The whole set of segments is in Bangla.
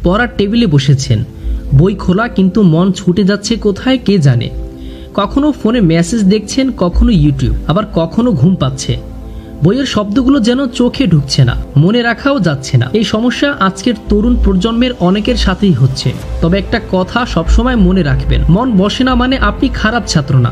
পড়ার টেবিলে বসেছেন, বই খোলা কিন্তু মন ছুটে যাচ্ছে কোথায় কে জানে। কখনো ফোনে মেসেজ দেখছেন, কখনো ইউটিউব, আবার কখনো ঘুম পাচ্ছে। বইয়ের শব্দগুলো যেন চোখে ঢুকছে না, মনে রাখাও যাচ্ছে না। এই সমস্যা আজকের তরুণ প্রজন্মের অনেকের সাথেই হচ্ছে। তবে একটা কথা সবসময় মনে রাখবেন, মন বসে না মানে আপনি খারাপ ছাত্র না,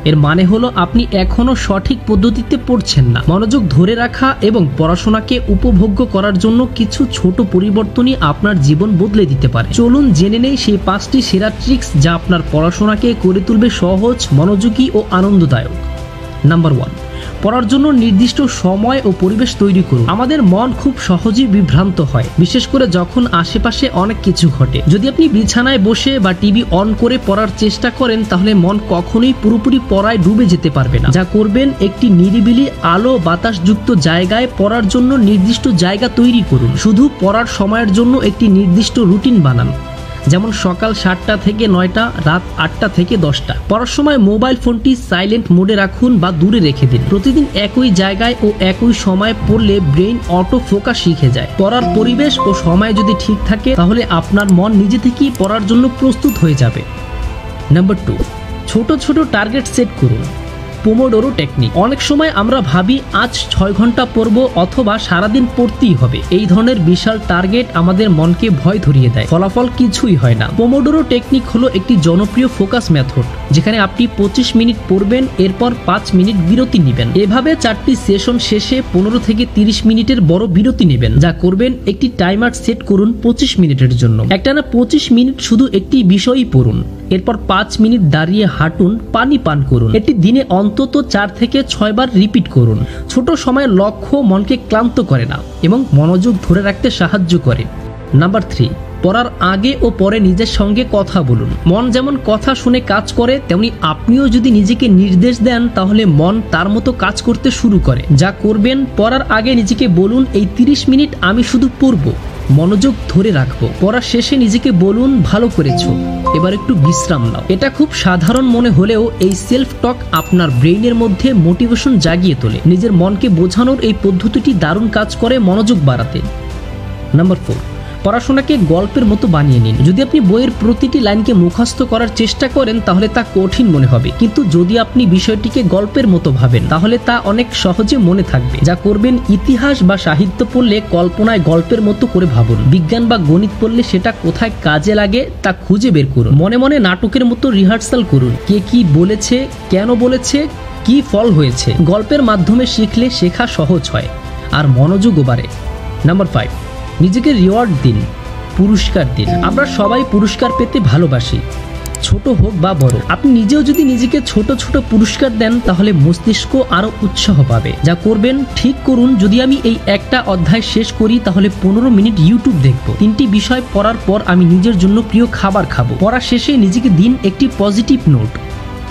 এর মানে হলো আপনি এখনো সঠিক পদ্ধতিতে পড়ছেন না। মনোযোগ ধরে রাখা এবং পড়াশোনাকে উপভোগ্য করার জন্য কিছু ছোট পরিবর্তনই আপনার জীবন বদলে দিতে পারে। চলুন জেনে নেই সেই 5টি সেরা ট্রিক্স যা আপনার পড়াশোনাকে করে তুলবে সহজ, মনোযোগী ও আনন্দদায়ক। নাম্বার 1, পড়ার জন্য নির্দিষ্ট সময় ও পরিবেশ তৈরি করুন। আমাদের মন খুব সহজেই বিভ্রান্ত হয়, বিশেষ করে যখন আশেপাশে অনেক কিছু ঘটে। যদি আপনি বিছানায় বসে বা টিভি অন করে পড়ার চেষ্টা করেন, তাহলে মন কখনোই পুরোপুরি পড়ায় ডুবে যেতে পারবে না। যা করবেন, একটি নিরিবিলি আলো বাতাসযুক্ত জায়গায় পড়ার জন্য নির্দিষ্ট জায়গা তৈরি করুন। শুধু পড়ার সময়ের জন্য একটি নির্দিষ্ট রুটিন বানান, যেমন সকাল 7টা থেকে 9টা, রাত 8টা থেকে 10টা। পড়ার সময় মোবাইল ফোনটি সাইলেন্ট মোডে রাখুন বা দূরে রেখে দিন। প্রতিদিন একই জায়গায় ও একই সময় পড়লে ব্রেইন অটো ফোকাস শিখে যায়। পড়ার পরিবেশ ও সময় যদি ঠিক থাকে, তাহলে আপনার মন নিজে থেকেই পড়ার জন্য প্রস্তুত হয়ে যাবে। নাম্বার 2, ছোট ছোট টার্গেট সেট করুন। Pomodoro technique. অনেক সময় আমরা ভাবি আজ 6 ঘন্টা পড়ব অথবা সারাদিন পড়তেই হবে। এই ধরনের বিশাল টার্গেট আমাদের মনকে ভয় ধরিয়ে দেয়, ফলাফল কিছুই হয় না। পোমোডোরো টেকনিক হলো একটি জনপ্রিয় ফোকাস মেথড, যেখানে আপনি 25 মিনিট পড়বেন, এরপর 5 মিনিট বিরতি নেবেন। এভাবে 4টি সেশন শেষে 15 থেকে 30 মিনিটের বড় বিরতি নেবেন। যা করবেন, একটি টাইমার সেট করুন 25 মিনিটের জন্য। একটানা 25 মিনিট শুধু একটি বিষয়ই পড়ুন। এরপর 5 মিনিট দাঁড়িয়ে হাঁটুন, পানি পান করুন। এটি দিনে অন্তত 4 থেকে 6 বার রিপিট করুন। ছোট সময়ের লক্ষ্য মনকে ক্লান্ত করে না এবং মনোযোগ ধরে রাখতে সাহায্য করে। নাম্বার 3, পড়ার আগে ও পরে নিজের সঙ্গে কথা বলুন। মন যেমন কথা শুনে কাজ করে, তেমনি আপনিও যদি নিজেকে নির্দেশ দেন, তাহলে মন তার মতো কাজ করতে শুরু করে। যা করবেন, পড়ার আগে নিজেকে বলুন, এই 30 মিনিট আমি শুধু পড়ব, মনোযোগ ধরে রাখবো। পড়ার শেষে নিজেকে বলুন, ভালো করেছো, এবার একটু বিশ্রাম নাও। এটা খুব সাধারণ মনে হলেও এই সেলফ টক আপনার ব্রেইনের মধ্যে মোটিভেশন জাগিয়ে তোলে। নিজের মনকে বোঝানোর এই পদ্ধতিটি দারুণ কাজ করে মনোযোগ বাড়াতে। নাম্বার 4, পড়াশোনাকে গল্পের মতো বানিয়ে নিন। যদি আপনি বইয়ের প্রতিটি লাইনকে মুখস্থ করার চেষ্টা করেন, তাহলে তা কঠিন মনে হবে, কিন্তু যদি আপনি বিষয়টিকে গল্পের মতো ভাবেন, তাহলে তা অনেক সহজে মনে থাকবে। যা করবেন, ইতিহাস বা সাহিত্য পড়লে কল্পনায় গল্পের মতো করে ভাবুন। বিজ্ঞান বা গণিত পড়লে সেটা কোথায় কাজে লাগে তা খুঁজে বের করুন। মনে মনে নাটকের মতো রিহার্সাল করুন, কে কি বলেছে, কেন বলেছে, কি ফল হয়েছে। গল্পের মাধ্যমে শিখলে শেখা সহজ হয় আর মনোযোগও বাড়ে। নাম্বার 5, নিজেকে রিওয়ার্ড দিন, পুরস্কার দিন। আমরা সবাই পুরস্কার পেতে ভালোবাসি, ছোট হোক বা বড়। আপনি নিজেও যদি নিজেকে ছোট ছোট পুরস্কার দেন, তাহলে মস্তিষ্ক আরো উৎসাহ পাবে। যা করবেন, ঠিক করুন, যদি আমি এই একটা অধ্যায় শেষ করি, তাহলে 15 মিনিট ইউটিউব দেখব। 3টি বিষয় পড়ার পর আমি নিজের জন্য প্রিয় খাবার খাবো। পড়া শেষে নিজেকে দিন একটি পজিটিভ নোট,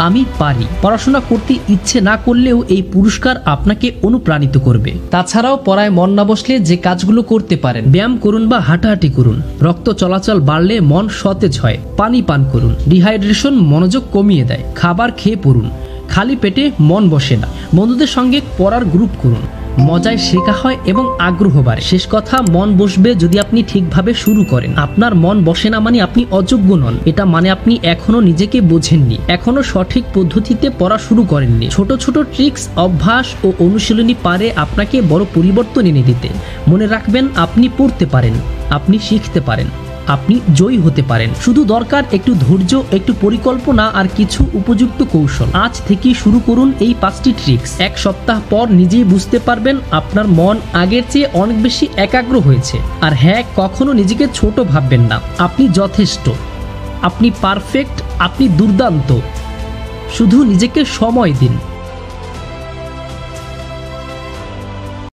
আমি পারি। পড়াশোনা করতে ইচ্ছে না করলেও এই পুরস্কার আপনাকে অনুপ্রাণিত করবে। তাছাড়াও পড়ায় মন না বসলে যে কাজগুলো করতে পারেন, ব্যায়াম করুন বা হাঁটাহাঁটি করুন। রক্ত চলাচল বাড়লে মন সতেজ হয়। পানি পান করুন, ডিহাইড্রেশন মনোযোগ কমিয়ে দেয়। খাবার খেয়ে পড়ুন, খালি পেটে মন বসে না। বন্ধুদের সঙ্গে পড়ার গ্রুপ করুন, মজায় শেখা হয় এবং আগ্রহ বাড়ে। শেষ কথা, মন বসবে যদি আপনি ঠিকভাবে শুরু করেন। আপনার মন বসে না মানে আপনি অযোগ্য নন, এটা মানে আপনি এখনো নিজেকে বোঝেননি, এখনো সঠিক পদ্ধতিতে পড়া শুরু করেননি। ছোট ছোট ট্রিক্স, অভ্যাস ও অনুশীলনী পারে আপনাকে বড় পরিবর্তন এনে দিতে। মনে রাখবেন, আপনি পড়তে পারেন, আপনি শিখতে পারেন, আপনি জয়ী হতে পারেন। শুধু দরকার একটু ধৈর্য, একটু পরিকল্পনা আর কিছু উপযুক্ত কৌশল। আজ থেকেই শুরু করুন এই 5টি ট্রিক্স। 1 সপ্তাহ পর নিজেই বুঝতে পারবেন আপনার মন আগের চেয়ে অনেক বেশি একাগ্র হয়েছে। আর হ্যাঁ, কখনো নিজেকে ছোট ভাববেন না। আপনি যথেষ্ট, আপনি পারফেক্ট, আপনি দুর্দান্ত। শুধু নিজেকে সময় দিন।